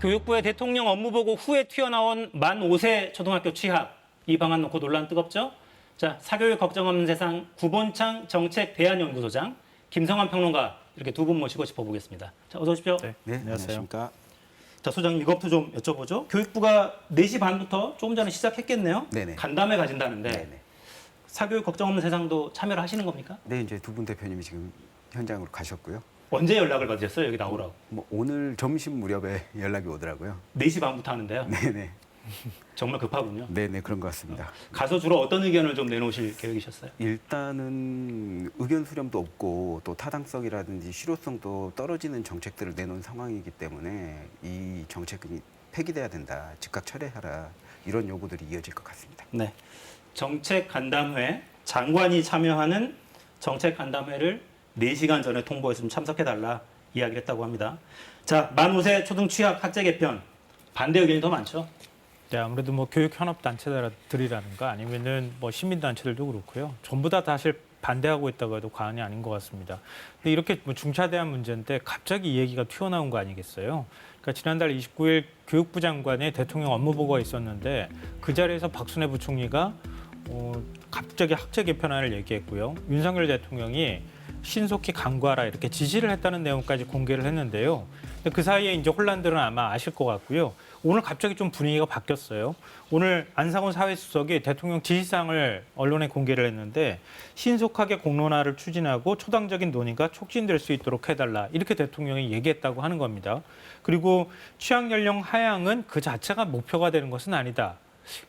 교육부의 대통령 업무보고 후에 튀어나온 만 5세 초등학교 취학. 이 방안 놓고 논란 뜨겁죠? 자, 사교육 걱정 없는 세상 구본창 정책대안연구소장, 김성환 평론가 이렇게 두 분 모시고 짚어보겠습니다. 자, 어서 오십시오. 네, 안녕하십니까. 자, 소장님 이것부터 좀 여쭤보죠. 교육부가 4시 반부터 조금 전에 시작했겠네요. 네네. 간담회 가진다는데 네네. 사교육 걱정 없는 세상도 참여를 하시는 겁니까? 네, 이제 두 분 대표님이 지금 현장으로 가셨고요. 언제 연락을 받으셨어요? 여기 나오라고. 뭐 오늘 점심 무렵에 연락이 오더라고요. 4시 반부터 하는데요. 네네. 정말 급하군요. 네네, 그런 것 같습니다. 가서 주로 어떤 의견을 좀 내놓으실 계획이셨어요? 일단은 의견 수렴도 없고 또 타당성이라든지 실효성도 떨어지는 정책들을 내놓은 상황이기 때문에 이 정책이 폐기돼야 된다, 즉각 철회하라, 이런 요구들이 이어질 것 같습니다. 네. 정책 간담회, 장관이 참여하는 정책 간담회를 4시간 전에 통보해서 좀 참석해달라 이야기를 했다고 합니다. 자, 만 5세 초등 취학 학제 개편 반대 의견이 더 많죠? 네, 아무래도 뭐 교육 현업 단체들이라든가 아니면은 뭐 시민 단체들도 그렇고요. 전부 다 사실 반대하고 있다고 해도 과언이 아닌 것 같습니다. 근데 이렇게 뭐 중차대한 문제인데 갑자기 이 얘기가 튀어나온 거 아니겠어요? 그러니까 지난달 29일 교육부 장관의 대통령 업무 보고가 있었는데 그 자리에서 박순애 부총리가 갑자기 학제 개편안을 얘기했고요. 윤석열 대통령이 신속히 강구하라 이렇게 지시를 했다는 내용까지 공개를 했는데요. 근데 그 사이에 이제 혼란들은 아마 아실 것 같고요. 오늘 갑자기 좀 분위기가 바뀌었어요. 오늘 안상훈 사회수석이 대통령 지시사항을 언론에 공개를 했는데 신속하게 공론화를 추진하고 초당적인 논의가 촉진될 수 있도록 해달라 이렇게 대통령이 얘기했다고 하는 겁니다. 그리고 취학 연령 하향은 그 자체가 목표가 되는 것은 아니다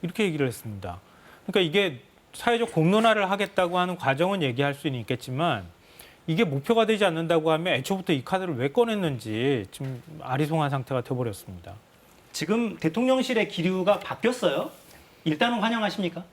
이렇게 얘기를 했습니다. 그러니까 이게 사회적 공론화를 하겠다고 하는 과정은 얘기할 수는 있겠지만 이게 목표가 되지 않는다고 하면 애초부터 이 카드를 왜 꺼냈는지 좀 아리송한 상태가 돼버렸습니다. 지금 대통령실의 기류가 바뀌었어요? 일단은 환영하십니까?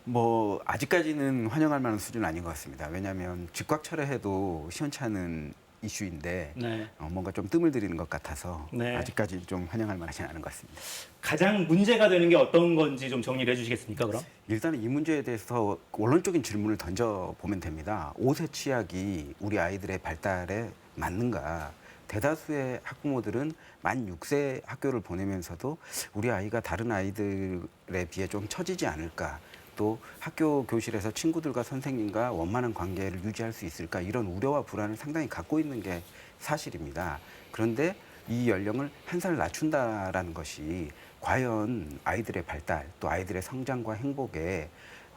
뭐 아직까지는 환영할 만한 수준은 아닌 것 같습니다. 왜냐하면 즉각 철회해도 시원찮은 이슈인데 네. 뭔가 좀 뜸을 들이는 것 같아서 네. 아직까지 좀 환영할 만하지 않은 것 같습니다. 가장 문제가 되는 게 어떤 건지 좀 정리를 해주시겠습니까, 그럼? 일단은 이 문제에 대해서 원론적인 질문을 던져보면 됩니다. 5세 취약이 우리 아이들의 발달에 맞는가? 대다수의 학부모들은 만 6세 학교를 보내면서도 우리 아이가 다른 아이들에 비해 좀 처지지 않을까? 또 학교 교실에서 친구들과 선생님과 원만한 관계를 유지할 수 있을까? 이런 우려와 불안을 상당히 갖고 있는 게 사실입니다. 그런데 이 연령을 한 살 낮춘다라는 것이 과연 아이들의 발달 또 아이들의 성장과 행복에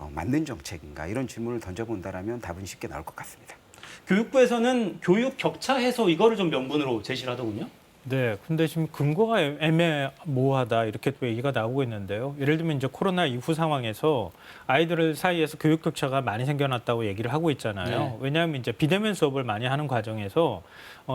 맞는 정책인가? 이런 질문을 던져본다라면 답은 쉽게 나올 것 같습니다. 교육부에서는 교육 격차 해소 이거를 좀 명분으로 제시를 하더군요. 네, 근데 지금 근거가 애매모호하다 이렇게 또 얘기가 나오고 있는데요. 예를 들면 이제 코로나 이후 상황에서 아이들 사이에서 교육 격차가 많이 생겨났다고 얘기를 하고 있잖아요. 네. 왜냐하면 이제 비대면 수업을 많이 하는 과정에서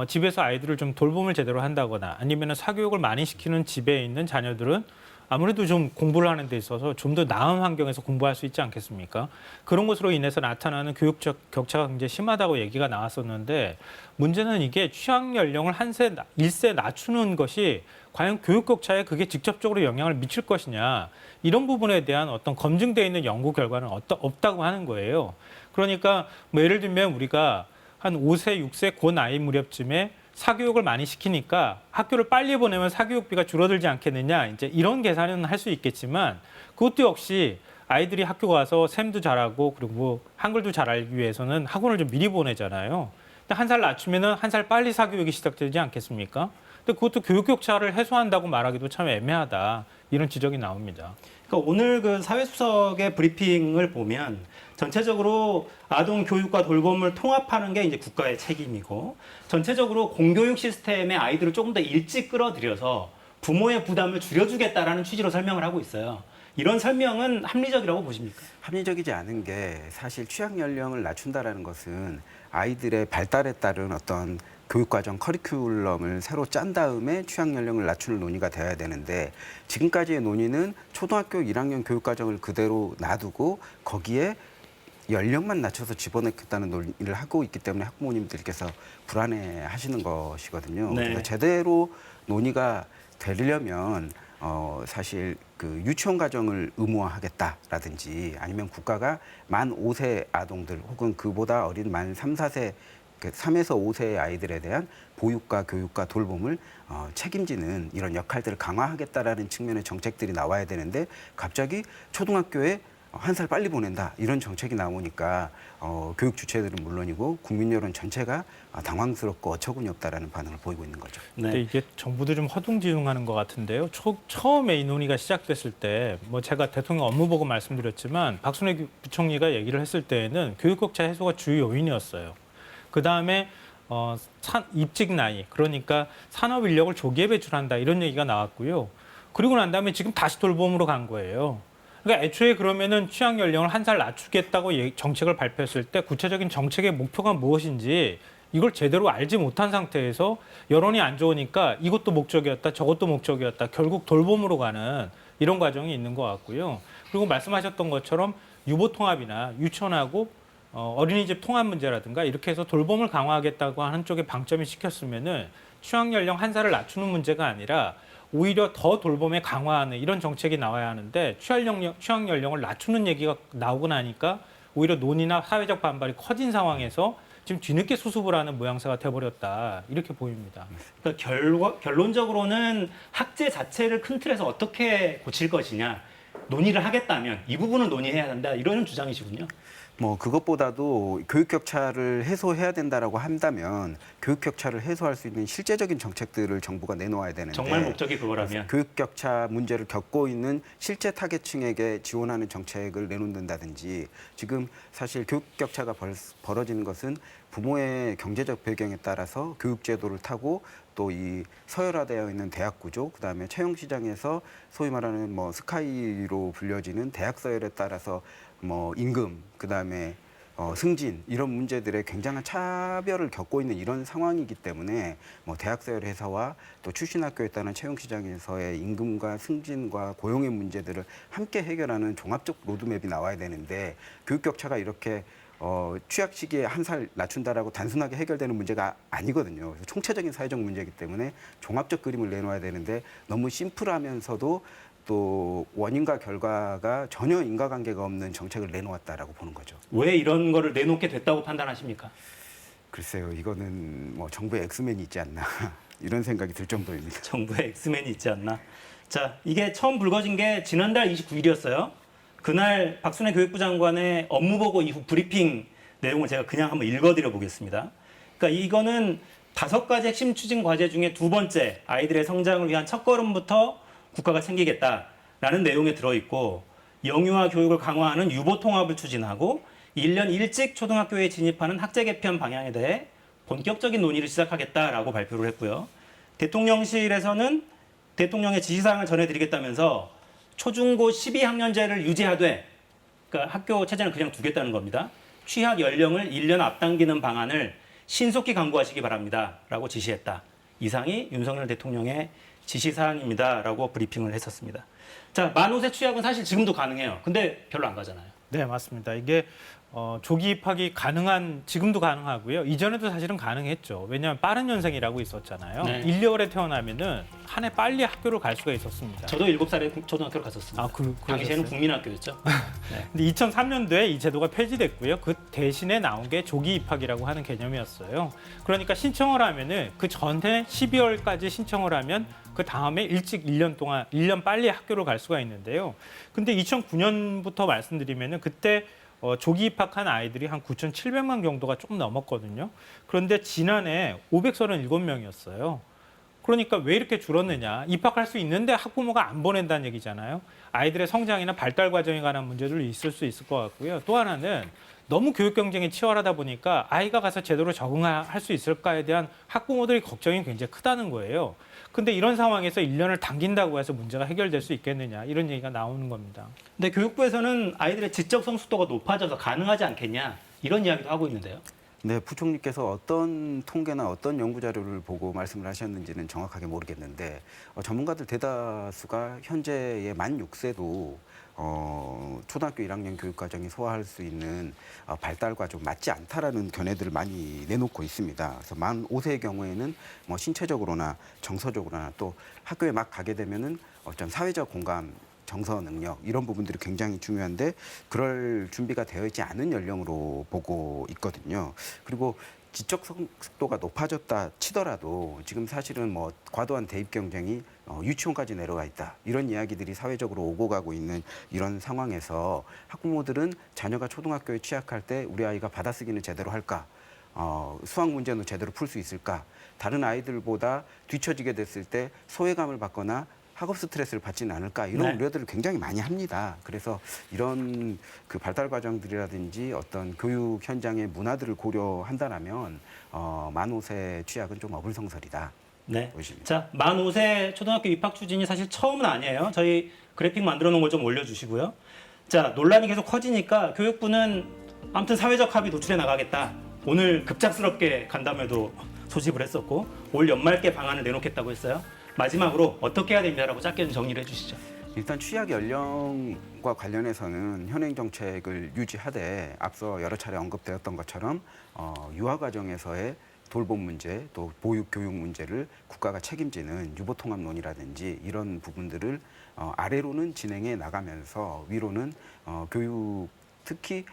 집에서 아이들을 좀 돌봄을 제대로 한다거나 아니면 사교육을 많이 시키는 집에 있는 자녀들은 아무래도 좀 공부를 하는 데 있어서 좀 더 나은 환경에서 공부할 수 있지 않겠습니까? 그런 것으로 인해서 나타나는 교육적 격차가 굉장히 심하다고 얘기가 나왔었는데 문제는 이게 취학 연령을 1세 낮추는 것이 과연 교육 격차에 그게 직접적으로 영향을 미칠 것이냐 이런 부분에 대한 어떤 검증되어 있는 연구 결과는 없다고 하는 거예요. 그러니까 뭐 예를 들면 우리가 한 5세, 6세 그 나이 무렵쯤에 사교육을 많이 시키니까 학교를 빨리 보내면 사교육비가 줄어들지 않겠느냐 이제 이런 계산은 할 수 있겠지만 그것도 역시 아이들이 학교 가서 셈도 잘하고 그리고 뭐 한글도 잘 알기 위해서는 학원을 좀 미리 보내잖아요. 근데 한 살 낮추면은 한 살 빨리 사교육이 시작되지 않겠습니까? 근데 그것도 교육 격차를 해소한다고 말하기도 참 애매하다 이런 지적이 나옵니다. 그러니까 오늘 그 사회수석의 브리핑을 보면 전체적으로 아동 교육과 돌봄을 통합하는 게 이제 국가의 책임이고 전체적으로 공교육 시스템에 아이들을 조금 더 일찍 끌어들여서 부모의 부담을 줄여주겠다라는 취지로 설명을 하고 있어요. 이런 설명은 합리적이라고 보십니까? 합리적이지 않은 게 사실 취학 연령을 낮춘다라는 것은 아이들의 발달에 따른 어떤 교육과정 커리큘럼을 새로 짠 다음에 취학 연령을 낮추는 논의가 되어야 되는데 지금까지의 논의는 초등학교 1학년 교육과정을 그대로 놔두고 거기에 연령만 낮춰서 집어넣겠다는 논의를 하고 있기 때문에 학부모님들께서 불안해하시는 것이거든요. 네. 그래서 제대로 논의가 되려면 사실 그 유치원 과정을 의무화하겠다라든지 아니면 국가가 만 5세 아동들 혹은 그보다 어린 만 3, 4세 3에서 5세의 아이들에 대한 보육과 교육과 돌봄을 책임지는 이런 역할들을 강화하겠다라는 측면의 정책들이 나와야 되는데 갑자기 초등학교에 1살 빨리 보낸다 이런 정책이 나오니까 교육 주체들은 물론이고 국민 여론 전체가 당황스럽고 어처구니 없다라는 반응을 보이고 있는 거죠. 근데 이게 정부도 좀 허둥지둥하는 것 같은데요. 처음에 이 논의가 시작됐을 때 뭐 제가 대통령 업무 보고 말씀드렸지만 박순애 부총리가 얘기를 했을 때에는 교육 격차 해소가 주요 요인이었어요. 그 다음에 입직 나이 그러니까 산업 인력을 조기에 배출한다 이런 얘기가 나왔고요. 그리고 난 다음에 지금 다시 돌봄으로 간 거예요. 그러니까 애초에 그러면은 취약 연령을 1살 낮추겠다고 정책을 발표했을 때 구체적인 정책의 목표가 무엇인지 이걸 제대로 알지 못한 상태에서 여론이 안 좋으니까 이것도 목적이었다, 저것도 목적이었다. 결국 돌봄으로 가는 이런 과정이 있는 것 같고요. 그리고 말씀하셨던 것처럼 유보 통합이나 유치원하고 어린이집 통합 문제라든가 이렇게 해서 돌봄을 강화하겠다고 하는 쪽에 방점이 찍혔으면은 취약 연령 1살을 낮추는 문제가 아니라 오히려 더 돌봄에 강화하는 이런 정책이 나와야 하는데 취약 연령을 낮추는 얘기가 나오고 나니까 오히려 논의나 사회적 반발이 커진 상황에서 지금 뒤늦게 수습을 하는 모양새가 돼버렸다 이렇게 보입니다. 그러니까 결론적으로는 학제 자체를 큰 틀에서 어떻게 고칠 것이냐 논의를 하겠다면 이 부분은 논의해야 한다 이런 주장이시군요. 뭐 그것보다도 교육 격차를 해소해야 된다라고 한다면 교육 격차를 해소할 수 있는 실제적인 정책들을 정부가 내놓아야 되는데 정말 목적이 그거라면 교육 격차 문제를 겪고 있는 실제 타겟층에게 지원하는 정책을 내놓는다든지 지금 사실 교육 격차가 벌어지는 것은 부모의 경제적 배경에 따라서 교육 제도를 타고 또 이 서열화되어 있는 대학 구조, 그다음에 채용 시장에서 소위 말하는 뭐 스카이로 불려지는 대학 서열에 따라서 뭐 임금, 그다음에 승진 이런 문제들의 굉장한 차별을 겪고 있는 이런 상황이기 때문에 뭐 대학 서열 회사와 또 출신 학교에 따른 채용 시장에서의 임금과 승진과 고용의 문제들을 함께 해결하는 종합적 로드맵이 나와야 되는데 교육 격차가 이렇게 취약 시기에 1살 낮춘다라고 단순하게 해결되는 문제가 아니거든요. 그래서 총체적인 사회적 문제이기 때문에 종합적 그림을 내놓아야 되는데 너무 심플하면서도 또 원인과 결과가 전혀 인과관계가 없는 정책을 내놓았다라고 보는 거죠. 왜 이런 거를 내놓게 됐다고 판단하십니까? 글쎄요, 이거는 뭐 정부의 엑스맨이 있지 않나 이런 생각이 들 정도입니다. 정부의 엑스맨이 있지 않나. 자, 이게 처음 불거진 게 지난달 29일이었어요. 그날 박순애 교육부 장관의 업무보고 이후 브리핑 내용을 제가 그냥 한번 읽어드려 보겠습니다. 그러니까 이거는 5가지 핵심 추진 과제 중에 2번째 아이들의 성장을 위한 첫걸음부터 국가가 챙기겠다라는 내용에 들어있고 영유아 교육을 강화하는 유보 통합을 추진하고 1년 일찍 초등학교에 진입하는 학제 개편 방향에 대해 본격적인 논의를 시작하겠다라고 발표를 했고요. 대통령실에서는 대통령의 지시사항을 전해드리겠다면서 초중고 12학년제를 유지하되 그러니까 학교 체제는 그냥 두겠다는 겁니다. 취학 연령을 1년 앞당기는 방안을 신속히 강구하시기 바랍니다. 라고 지시했다. 이상이 윤석열 대통령의 지시사항입니다. 라고 브리핑을 했었습니다. 자, 만 5세 취학은 사실 지금도 가능해요. 근데 별로 안 가잖아요. 네, 맞습니다. 이게 조기 입학이 지금도 가능하고요. 이전에도 사실은 가능했죠. 왜냐하면 빠른 연생이라고 있었잖아요. 네. 1, 2월에 태어나면은 한 해 빨리 학교를 갈 수가 있었습니다. 저도 7살에 초등학교를 갔었습니다. 아, 당시에는 국민학교였죠. 네. 근데 2003년도에 이 제도가 폐지됐고요. 그 대신에 나온 게 조기 입학이라고 하는 개념이었어요. 그러니까 신청을 하면은 그 전에 12월까지 신청을 하면 그 다음에 일찍 1년 빨리 학교를 갈 수가 있는데요. 근데 2009년부터 말씀드리면은 그때 조기 입학한 아이들이 한 9,700만 정도가 조금 넘었거든요. 그런데 지난해 537명이었어요. 그러니까 왜 이렇게 줄었느냐. 입학할 수 있는데 학부모가 안 보낸다는 얘기잖아요. 아이들의 성장이나 발달 과정에 관한 문제들이 있을 수 있을 것 같고요. 또 하나는 너무 교육 경쟁이 치열하다 보니까 아이가 가서 제대로 적응할 수 있을까에 대한 학부모들의 걱정이 굉장히 크다는 거예요. 근데 이런 상황에서 1년을 당긴다고 해서 문제가 해결될 수 있겠느냐 이런 얘기가 나오는 겁니다. 근데 교육부에서는 아이들의 지적 성숙도가 높아져서 가능하지 않겠냐 이런 이야기도 하고 있는데요. 네, 부총리께서 어떤 통계나 어떤 연구 자료를 보고 말씀을 하셨는지는 정확하게 모르겠는데 전문가들 대다수가 현재의 만 6세도 초등학교 1학년 교육 과정이 소화할 수 있는 발달과 좀 맞지 않다라는 견해들을 많이 내놓고 있습니다. 그래서 만 5세의 경우에는 뭐 신체적으로나 정서적으로나 또 학교에 막 가게 되면은 어떤 사회적 공감 정서 능력 이런 부분들이 굉장히 중요한데 그럴 준비가 되어 있지 않은 연령으로 보고 있거든요. 그리고 지적 속도가 높아졌다 치더라도 지금 사실은 뭐 과도한 대입 경쟁이 유치원까지 내려가 있다. 이런 이야기들이 사회적으로 오고 가고 있는 이런 상황에서 학부모들은 자녀가 초등학교에 취학할 때 우리 아이가 받아쓰기는 제대로 할까? 수학 문제는 제대로 풀 수 있을까? 다른 아이들보다 뒤처지게 됐을 때 소외감을 받거나 학업 스트레스를 받지는 않을까 이런 네. 우려들을 굉장히 많이 합니다. 그래서 이런 그 발달 과정들이라든지 어떤 교육 현장의 문화들을 고려한다라면 만 5세 취약은 좀 어불성설이다. 네. 보십니다. 자, 만 5세 초등학교 입학 추진이 사실 처음은 아니에요. 저희 그래픽 만들어 놓은 걸 좀 올려주시고요. 자, 논란이 계속 커지니까 교육부는 아무튼 사회적 합의 도출해 나가겠다. 오늘 급작스럽게 간담회도 소집을 했었고 올 연말께 방안을 내놓겠다고 했어요. 마지막으로 어떻게 해야 됩니다라고 짧게 좀 정리를 해주시죠. 일단 취약 연령과 관련해서는 현행 정책을 유지하되 앞서 여러 차례 언급되었던 것처럼 유아 과정에서의 돌봄 문제 또 보육 교육 문제를 국가가 책임지는 유보통합론이라든지 이런 부분들을 아래로는 진행해 나가면서 위로는 교육 특히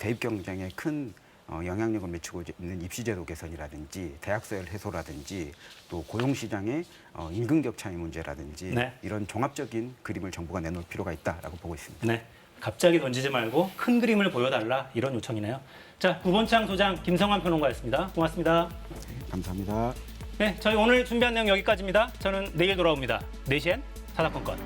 대입 경쟁에 큰 영향력을 미치고 있는 입시제도 개선이라든지 대학서열 해소라든지 또 고용시장의 임금 격차의 문제라든지 네. 이런 종합적인 그림을 정부가 내놓을 필요가 있다라고 보고 있습니다. 네. 갑자기 던지지 말고 큰 그림을 보여달라 이런 요청이네요. 자, 구본창 소장 김성환 평론가였습니다. 고맙습니다. 감사합니다. 네, 저희 오늘 준비한 내용 여기까지입니다. 저는 내일 돌아옵니다. 4시엔 사사건건.